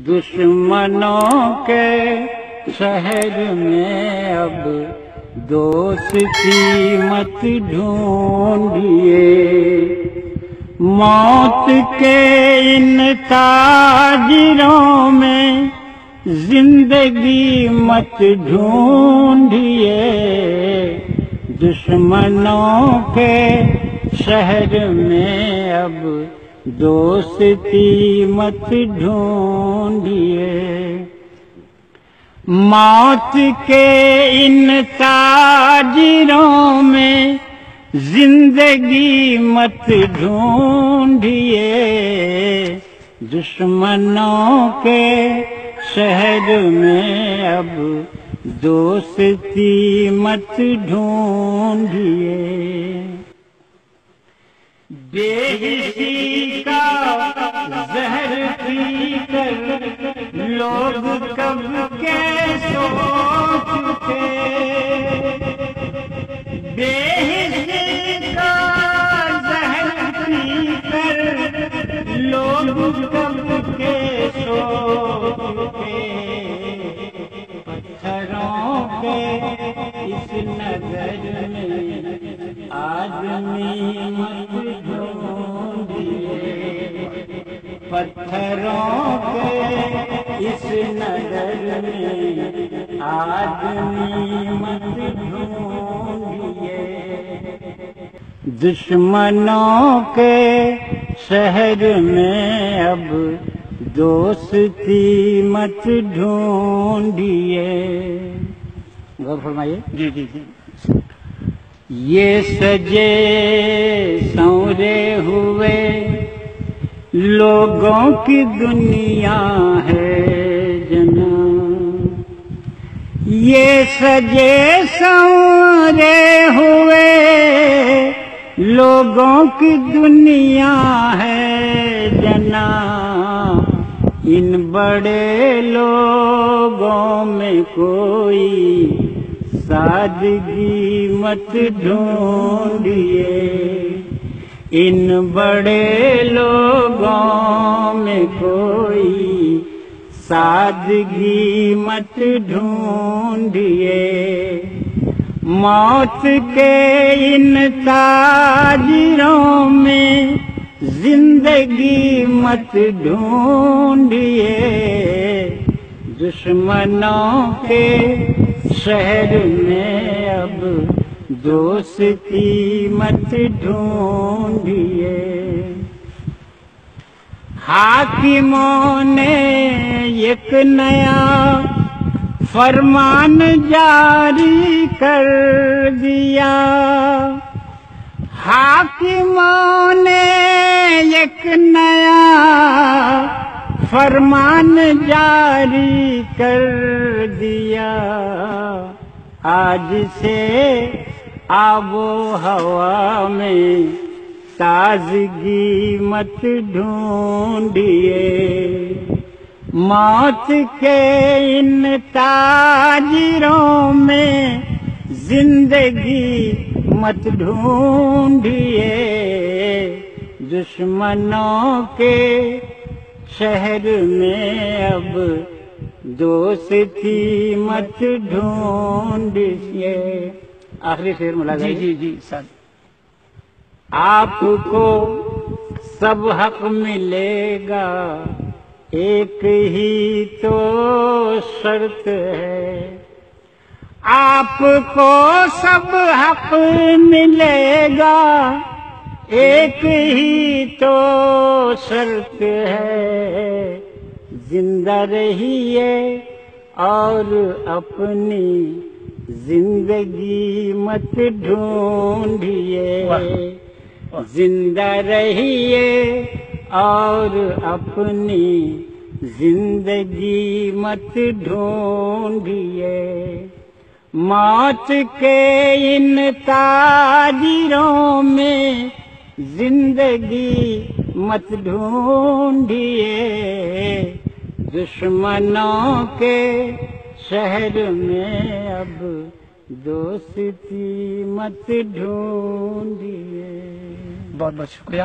دشمنوں کے شہر میں اب دوستی مت ڈھونڈیے، موت کے ان تاجروں میں زندگی مت ڈھونڈیے، دشمنوں کے شہر میں اب دوستی مت ڈھونڈیے، موت کے ان تاجروں میں زندگی مت ڈھونڈیے، دشمنوں کے شہر میں اب دوستی مت ڈھونڈیے، بے حسی کا زہر پی کر لوگ کب کے سو چکے، بے حسی کا زہر پی کر لوگ کب کے سو چکے، پتھروں کے اس نظر میں آدمی مت ڈھونڈیے، پتھروں کے اس نظر میں آدمی مت ڈھونڈیے، دشمنوں کے شہر میں اب دوستی مت ڈھونڈیے۔ غور فرمائیے۔ جی جی جی۔ یہ سجے سنورے ہوئے لوگوں کی دنیا ہے جناب، یہ سجے سنورے ہوئے لوگوں کی دنیا ہے جناب، ان بڑے لوگوں میں کوئی سادگی مت ڈھونڈیے، ان بڑے لوگوں میں کوئی سادگی مت ڈھونڈیے، موت کے ان تاجروں میں زندگی مت ڈھونڈیے، دشمنوں کے شہر میں اب دوستی مت ڈھونڈیے، حاکموں نے ایک نیا فرمان جاری کر دیا، حاکموں نے ایک نیا فرمان جاری کر دیا، آج سے آب و ہوا میں تازگی مت ڈھونڈیے، موت کے ان تاجروں میں زندگی مت ڈھونڈیے، دشمنوں کے شہر میں اب دوستی مت ڈھونڈیے۔ آخری شعر ملاحظہ۔ جی جی جی سر۔ آپ کو سب حق ملے گا، ایک ہی تو شرط ہے، آپ کو سب حق ملے گا، ایک ہی تو شرط ہے، زندہ رہیے اور اپنی زندگی مت ڈھونڈیے، زندہ رہیے اور اپنی زندگی مت ڈھونڈیے، موت کے ان تاجروں میں زندگی مت ڈھونڈیے، دشمنوں کے شہر میں اب دوستی مت ڈھونڈیے۔ بہت بہت شکریہ۔